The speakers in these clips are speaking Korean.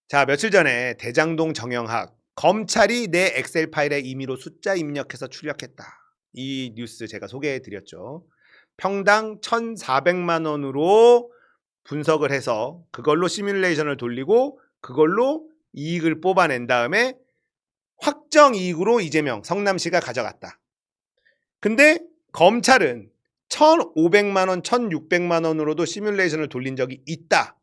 자, 며칠 전에 대장동 정영학 검찰이 내 엑셀 파일에 임의로 숫자 입력해서 출력했다. 이 뉴스 제가 소개해 드렸죠. 평당 1,400만 원으로 분석을 해서 그걸로 시뮬레이션을 돌리고 그걸로 이익을 뽑아낸 다음에 확정 이익으로 이재명, 성남시가 가져갔다. 근데 검찰은 1,500만 원, 1,600만 원으로도 시뮬레이션을 돌린 적이 있다.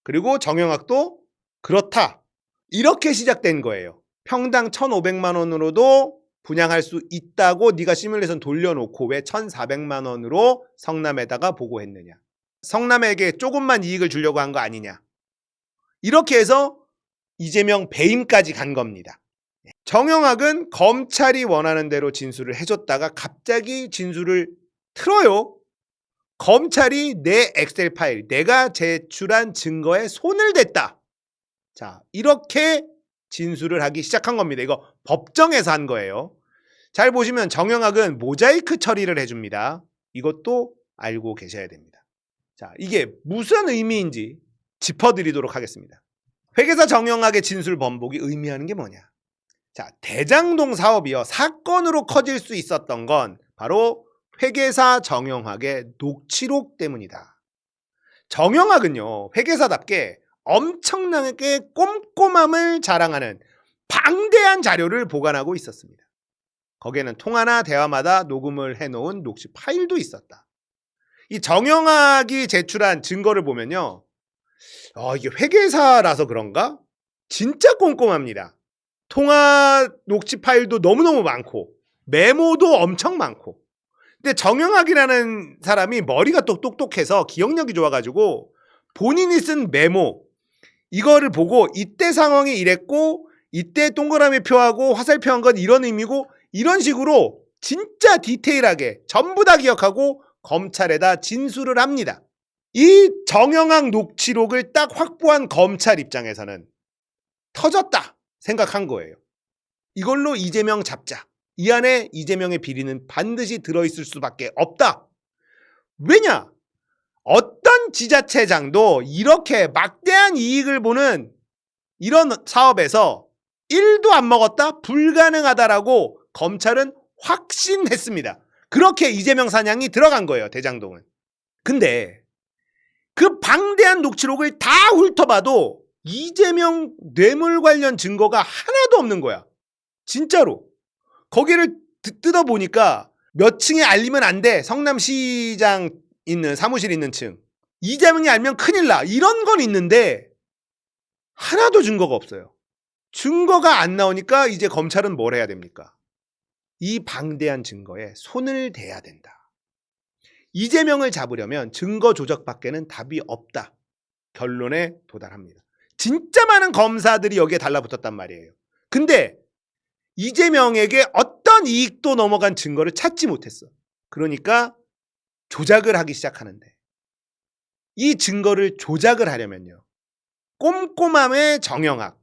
그리고 정영학도 그렇다. 이렇게 시작된 거예요. 평당 1,500만 원으로도 분양할 수 있다고 네가 시뮬레이션 돌려놓고 왜 1,400만 원으로 성남에다가 보고했느냐. 성남에게 조금만 이익을 주려고 한 거 아니냐. 이렇게 해서 이재명 배임까지 간 겁니다. 정영학은 검찰이 원하는 대로 진술을 해줬다가 갑자기 진술을 틀어요. 검찰이 내 엑셀 파일, 내가 제출한 증거에 손을 댔다. 자, 이렇게 진술을 하기 시작한 겁니다. 이거 법정에서 한 거예요. 잘 보시면 정영학은 모자이크 처리를 해줍니다. 이것도 알고 계셔야 됩니다. 자, 이게 무슨 의미인지 짚어드리도록 하겠습니다. 회계사 정영학의 진술 번복이 의미하는 게 뭐냐? 자, 대장동 사업이요. 사건으로 커질 수 있었던 건 바로 회계사 정영학의 녹취록 때문이다. 정영학은요, 회계사답게 엄청나게 꼼꼼함을 자랑하는 방대한 자료를 보관하고 있었습니다. 거기에는 통화나 대화마다 녹음을 해놓은 녹취 파일도 있었다. 이 정영학이 제출한 증거를 보면요, 이게 회계사라서 그런가? 진짜 꼼꼼합니다. 통화 녹취 파일도 너무너무 많고 메모도 엄청 많고. 근데 정영학이라는 사람이 머리가 또 똑똑해서 기억력이 좋아가지고 본인이 쓴 메모 이거를 보고 이때 상황이 이랬고 이때 동그라미 표하고 화살표 한 건 이런 의미고 이런 식으로 진짜 디테일하게 전부 다 기억하고 검찰에다 진술을 합니다. 이 정영학 녹취록을 딱 확보한 검찰 입장에서는 터졌다 생각한 거예요. 이걸로 이재명 잡자. 이 안에 이재명의 비리는 반드시 들어있을 수밖에 없다. 왜냐? 어떤 지자체장도 이렇게 막대한 이익을 보는 이런 사업에서 1도 안 먹었다? 불가능하다라고 검찰은 확신했습니다. 그렇게 이재명 사냥이 들어간 거예요, 대장동은. 근데 그 방대한 녹취록을 다 훑어봐도 이재명 뇌물 관련 증거가 하나도 없는 거야. 진짜로. 거기를 뜯어보니까 몇 층에 알리면 안 돼. 성남시장 있는 사무실 있는 층. 이재명이 알면 큰일 나. 이런 건 있는데 하나도 증거가 없어요. 증거가 안 나오니까 이제 검찰은 뭘 해야 됩니까? 이 방대한 증거에 손을 대야 된다. 이재명을 잡으려면 증거 조작밖에는 답이 없다. 결론에 도달합니다. 진짜 많은 검사들이 여기에 달라붙었단 말이에요. 근데 이재명에게 어떤 이익도 넘어간 증거를 찾지 못했어. 그러니까 조작을 하기 시작하는데 이 증거를 조작을 하려면요. 꼼꼼함의 정영학.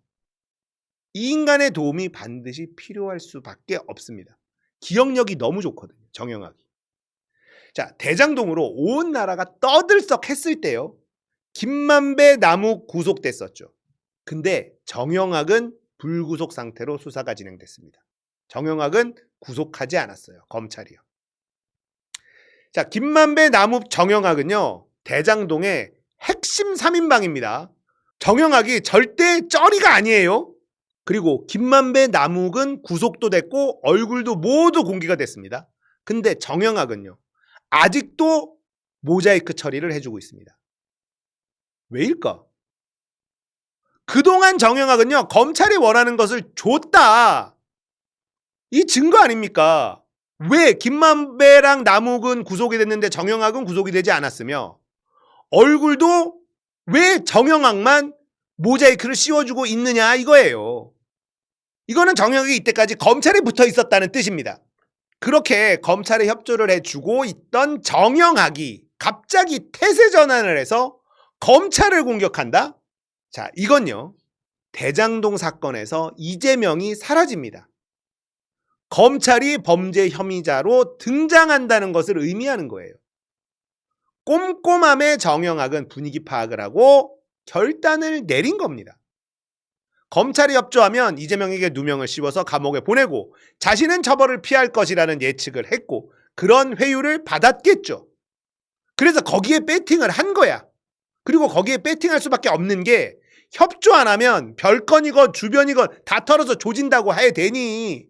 이 인간의 도움이 반드시 필요할 수밖에 없습니다. 기억력이 너무 좋거든요. 정영학이. 자, 대장동으로 온 나라가 떠들썩했을 때요. 김만배 남욱 구속됐었죠. 근데 정영학은 불구속 상태로 수사가 진행됐습니다. 정영학은 구속하지 않았어요. 검찰이요. 자, 김만배 남욱 정영학은요. 대장동의 핵심 3인방입니다. 정영학이 절대 쩌리가 아니에요. 그리고 김만배 남욱은 구속도 됐고 얼굴도 모두 공개가 됐습니다. 근데 정영학은요. 아직도 모자이크 처리를 해주고 있습니다. 왜일까? 그동안 정영학은요. 검찰이 원하는 것을 줬다. 이 증거 아닙니까? 왜 김만배랑 남욱은 구속이 됐는데 정영학은 구속이 되지 않았으며 얼굴도 왜 정영학만 모자이크를 씌워주고 있느냐 이거예요. 이거는 정영학이 이때까지 검찰에 붙어 있었다는 뜻입니다. 그렇게 검찰에 협조를 해주고 있던 정영학이 갑자기 태세 전환을 해서 검찰을 공격한다? 자, 이건요. 대장동 사건에서 이재명이 사라집니다. 검찰이 범죄 혐의자로 등장한다는 것을 의미하는 거예요. 꼼꼼함의 정영학은 분위기 파악을 하고 결단을 내린 겁니다. 검찰이 협조하면 이재명에게 누명을 씌워서 감옥에 보내고 자신은 처벌을 피할 것이라는 예측을 했고 그런 회유를 받았겠죠. 그래서 거기에 배팅을 한 거야. 그리고 거기에 배팅할 수밖에 없는 게 협조 안 하면 별건이건 주변이건 다 털어서 조진다고 해야 되니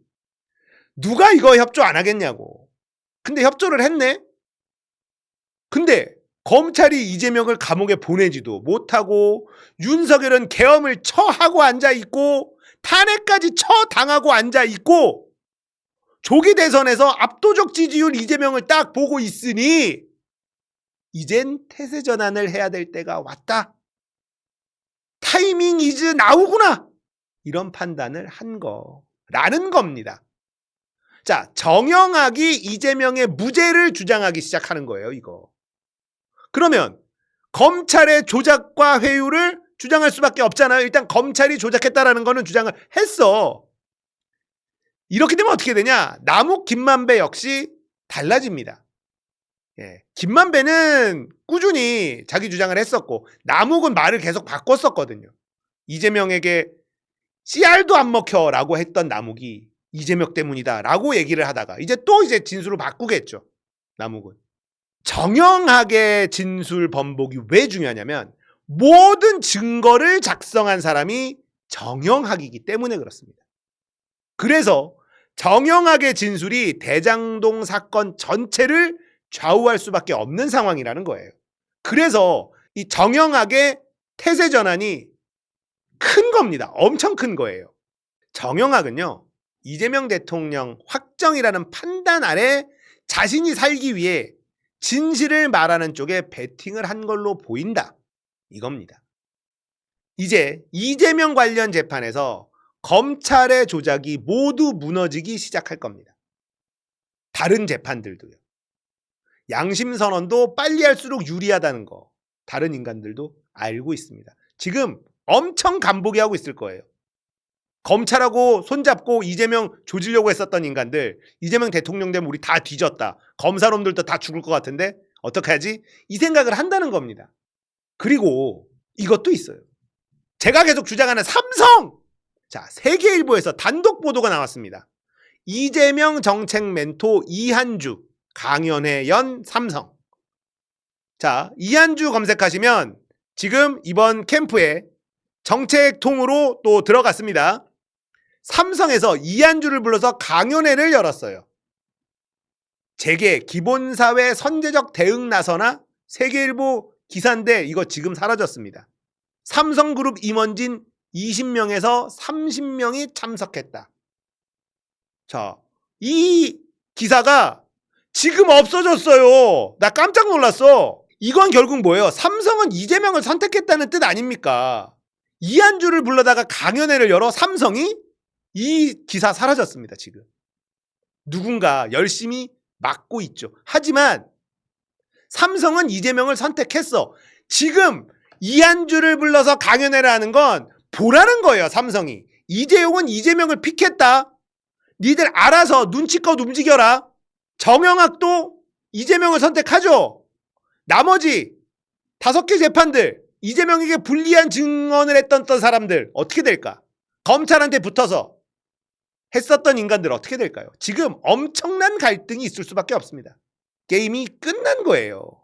누가 이거 협조 안 하겠냐고. 근데 협조를 했네. 근데 검찰이 이재명을 감옥에 보내지도 못하고 윤석열은 계엄을 처하고 앉아있고 탄핵까지 처당하고 앉아있고 조기 대선에서 압도적 지지율 이재명을 딱 보고 있으니 이젠 태세 전환을 해야 될 때가 왔다. 타이밍 이즈 나우구나. 이런 판단을 한 거라는 겁니다. 자, 정영학이 이재명의 무죄를 주장하기 시작하는 거예요, 이거. 그러면 검찰의 조작과 회유를 주장할 수밖에 없잖아요. 일단 검찰이 조작했다라는 거는 주장을 했어. 이렇게 되면 어떻게 되냐? 남욱 김만배 역시 달라집니다. 예, 김만배는 꾸준히 자기 주장을 했었고 남욱은 말을 계속 바꿨었거든요. 이재명에게 CR도 안 먹혀라고 했던 남욱이 이재명 때문이다라고 얘기를 하다가 이제 진술을 바꾸겠죠. 남욱은. 정영학의 진술 번복이 왜 중요하냐면 모든 증거를 작성한 사람이 정영학이기 때문에 그렇습니다. 그래서 정영학의 진술이 대장동 사건 전체를 좌우할 수밖에 없는 상황이라는 거예요. 그래서 이 정영학의 태세 전환이 큰 겁니다. 엄청 큰 거예요. 정영학은요, 이재명 대통령 확정이라는 판단 아래 자신이 살기 위해 진실을 말하는 쪽에 베팅을 한 걸로 보인다. 이겁니다. 이제 이재명 관련 재판에서 검찰의 조작이 모두 무너지기 시작할 겁니다. 다른 재판들도요. 양심선언도 빨리 할수록 유리하다는 거 다른 인간들도 알고 있습니다. 지금 엄청 간보기 하고 있을 거예요. 검찰하고 손잡고 이재명 조지려고 했었던 인간들 이재명 대통령 되면 우리 다 뒤졌다. 검사놈들도 다 죽을 것 같은데 어떡하지? 이 생각을 한다는 겁니다. 그리고 이것도 있어요. 제가 계속 주장하는 삼성! 자, 세계일보에서 단독 보도가 나왔습니다. 이재명 정책 멘토 이한주 강연회 연 삼성. 자, 이한주 검색하시면 지금 이번 캠프에 정책통으로 또 들어갔습니다. 삼성에서 이한주를 불러서 강연회를 열었어요. 재계 기본사회 선제적 대응 나서나 세계일보 기사인데 이거 지금 사라졌습니다. 삼성그룹 임원진 20명에서 30명이 참석했다. 자, 이 기사가 지금 없어졌어요. 나 깜짝 놀랐어. 이건 결국 뭐예요? 삼성은 이재명을 선택했다는 뜻 아닙니까? 이한주를 불러다가 강연회를 열어 삼성이 이 기사 사라졌습니다. 지금 누군가 열심히 막고 있죠. 하지만 삼성은 이재명을 선택했어. 지금 이한주를 불러서 강연회를 하는 건 보라는 거예요. 삼성이. 이재용은 이재명을 픽했다. 니들 알아서 눈치껏 움직여라. 정영학도 이재명을 선택하죠. 나머지 5개 재판들 이재명에게 불리한 증언을 했던 사람들 어떻게 될까? 검찰한테 붙어서 했었던 인간들 어떻게 될까요? 지금 엄청난 갈등이 있을 수밖에 없습니다. 게임이 끝난 거예요.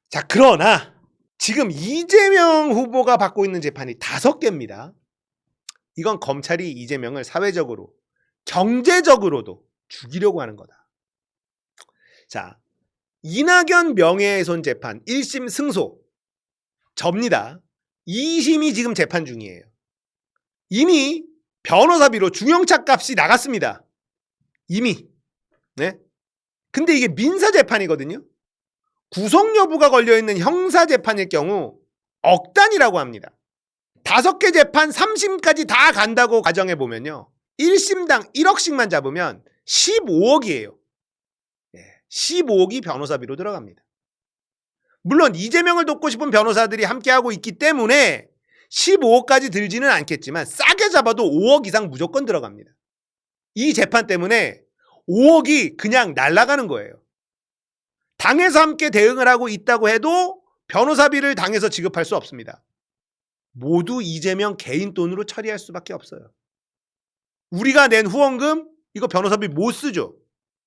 자, 그러나 지금 이재명 후보가 받고 있는 재판이 5개입니다. 이건 검찰이 이재명을 사회적으로 경제적으로도 죽이려고 하는 거다. 자, 이낙연 명예훼손 재판 1심 승소 접니다. 2심이 지금 재판 중이에요. 이미 변호사비로 중형차 값이 나갔습니다. 이미. 네? 근데 이게 민사재판이거든요. 구속 여부가 걸려있는 형사재판일 경우 억 단위라고 합니다. 5개 재판 3심까지 다 간다고 가정해보면요. 1심당 1억씩만 잡으면 15억이에요. 15억이 변호사비로 들어갑니다. 물론 이재명을 돕고 싶은 변호사들이 함께하고 있기 때문에 15억까지 들지는 않겠지만 싸게 잡아도 5억 이상 무조건 들어갑니다. 이 재판 때문에 5억이 그냥 날아가는 거예요. 당에서 함께 대응을 하고 있다고 해도 변호사비를 당에서 지급할 수 없습니다. 모두 이재명 개인 돈으로 처리할 수밖에 없어요. 우리가 낸 후원금 이거 변호사비 못 쓰죠.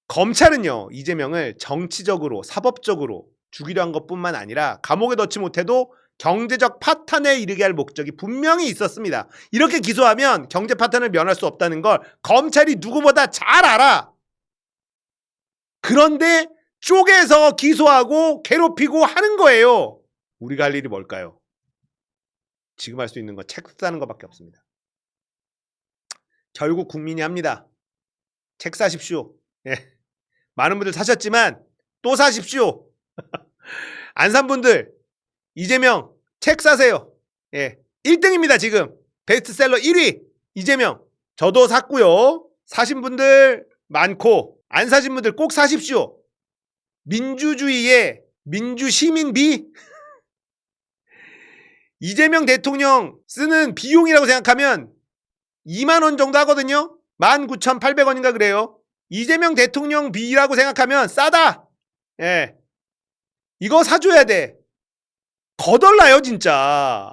검찰은요, 이재명을 정치적으로 사법적으로 죽이려 한 것뿐만 아니라 감옥에 넣지 못해도 경제적 파탄에 이르게 할 목적이 분명히 있었습니다. 이렇게 기소하면 경제 파탄을 면할 수 없다는 걸 검찰이 누구보다 잘 알아. 그런데 쪼개서 기소하고 괴롭히고 하는 거예요. 우리가 할 일이 뭘까요? 지금 할 수 있는 건 책 사는 것밖에 없습니다. 결국 국민이 합니다. 책 사십시오. 예. 많은 분들 사셨지만 또 사십시오. 안 산 분들 이재명 책 사세요. 예. 1등입니다 지금. 베스트셀러 1위 이재명. 저도 샀고요. 사신 분들 많고 안 사신 분들 꼭 사십시오. 민주주의의 민주시민비 이재명 대통령 쓰는 비용이라고 생각하면 2만 원 정도 하거든요. 19,800원인가 그래요. 이재명 대통령 비라고 생각하면 싸다. 예. 이거 사줘야 돼. 거덜나요 진짜.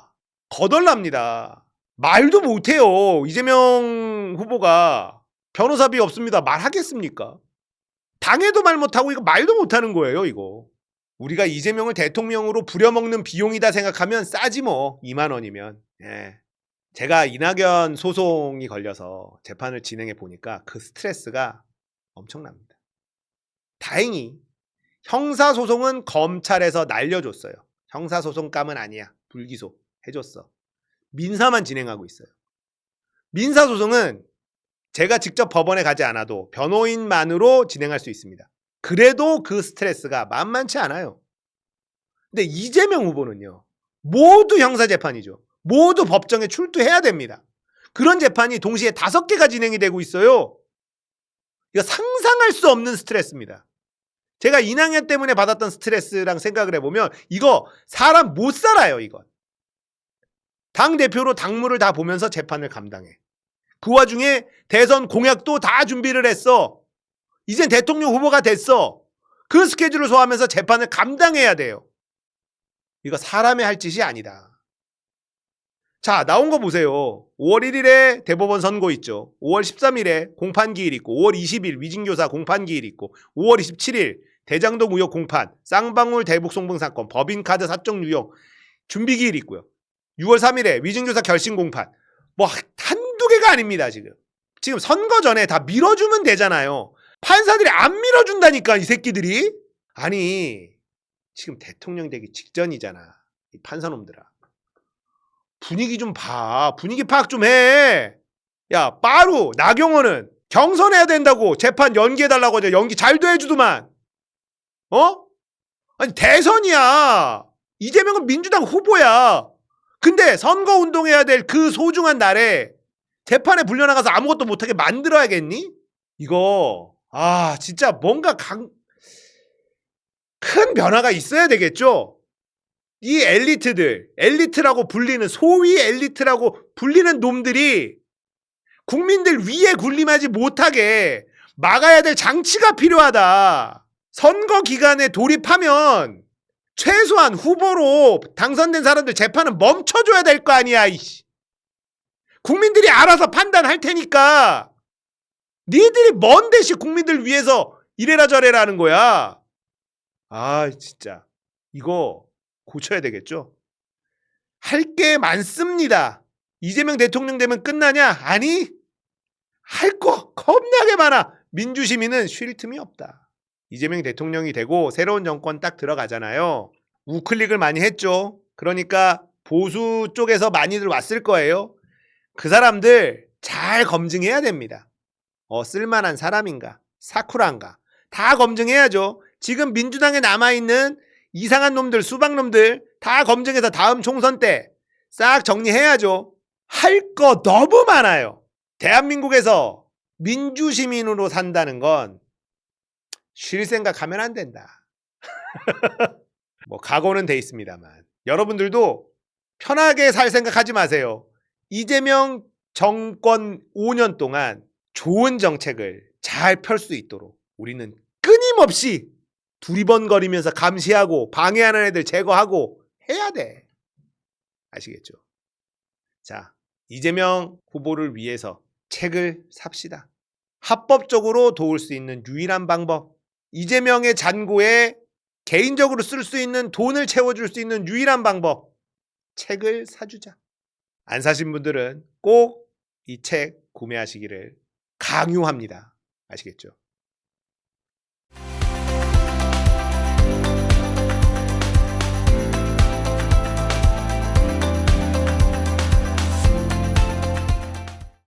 거덜납니다. 말도 못해요. 이재명 후보가 변호사비 없습니다. 말하겠습니까? 당해도 말 못하고 이거 말도 못하는 거예요 이거. 우리가 이재명을 대통령으로 부려먹는 비용이다 생각하면 싸지 뭐. 2만 원이면. 예. 제가 이낙연 소송이 걸려서 재판을 진행해 보니까 그 스트레스가 엄청납니다. 다행히 형사소송은 검찰에서 날려줬어요. 형사소송감은 아니야. 불기소 해줬어. 민사만 진행하고 있어요. 민사소송은 제가 직접 법원에 가지 않아도 변호인만으로 진행할 수 있습니다. 그래도 그 스트레스가 만만치 않아요. 근데 이재명 후보는요. 모두 형사재판이죠. 모두 법정에 출두해야 됩니다. 그런 재판이 동시에 5개가 진행이 되고 있어요. 이거 상상할 수 없는 스트레스입니다. 제가 이낙연 때문에 받았던 스트레스랑 생각을 해보면 이거 사람 못 살아요. 이건. 당대표로 당무를 다 보면서 재판을 감당해. 그 와중에 대선 공약도 다 준비를 했어. 이젠 대통령 후보가 됐어. 그 스케줄을 소화하면서 재판을 감당해야 돼요. 이거 사람이 할 짓이 아니다. 자, 나온 거 보세요. 5월 1일에 대법원 선고 있죠. 5월 13일에 공판기일 있고 5월 20일 위증교사 공판기일 있고 5월 27일 대장동 의혹 공판, 쌍방울 대북 송금 사건, 법인카드 사적 유용 준비기일 있고요. 6월 3일에 위증교사 결심 공판. 뭐 한두 개가 아닙니다. 지금 선거 전에 다 밀어주면 되잖아요. 판사들이 안 밀어준다니까 이 새끼들이. 아니 지금 대통령 되기 직전이잖아. 이 판사놈들아. 분위기 좀 봐. 분위기 파악 좀 해. 야, 빠루, 나경원은 경선해야 된다고 재판 연기해달라고 하죠. 연기 잘도 해주더만. 아니, 대선이야. 이재명은 민주당 후보야. 근데 선거운동해야 될 그 소중한 날에 재판에 불려나가서 아무것도 못하게 만들어야겠니? 이거, 진짜 뭔가 큰 변화가 있어야 되겠죠? 이 엘리트라고 불리는 소위 엘리트라고 불리는 놈들이 국민들 위에 군림하지 못하게 막아야 될 장치가 필요하다. 선거 기간에 돌입하면 최소한 후보로 당선된 사람들 재판은 멈춰줘야 될 거 아니야. 이씨. 국민들이 알아서 판단할 테니까 니들이 뭔 대시 국민들 위해서 이래라 저래라 하는 거야. 진짜 이거 고쳐야 되겠죠? 할 게 많습니다. 이재명 대통령 되면 끝나냐? 아니, 할 거 겁나게 많아. 민주시민은 쉴 틈이 없다. 이재명 대통령이 되고 새로운 정권 딱 들어가잖아요. 우클릭을 많이 했죠. 그러니까 보수 쪽에서 많이들 왔을 거예요. 그 사람들 잘 검증해야 됩니다. 쓸만한 사람인가? 사쿠란가? 다 검증해야죠. 지금 민주당에 남아있는 이상한 놈들, 수박놈들 다 검증해서 다음 총선 때 싹 정리해야죠. 할 거 너무 많아요. 대한민국에서 민주시민으로 산다는 건 쉴 생각하면 안 된다. 뭐 각오는 돼 있습니다만 여러분들도 편하게 살 생각하지 마세요. 이재명 정권 5년 동안 좋은 정책을 잘 펼 수 있도록 우리는 끊임없이 두리번거리면서 감시하고 방해하는 애들 제거하고 해야 돼. 아시겠죠? 자, 이재명 후보를 위해서 책을 삽시다. 합법적으로 도울 수 있는 유일한 방법. 이재명의 잔고에 개인적으로 쓸 수 있는 돈을 채워줄 수 있는 유일한 방법. 책을 사주자. 안 사신 분들은 꼭 이 책 구매하시기를 강요합니다. 아시겠죠?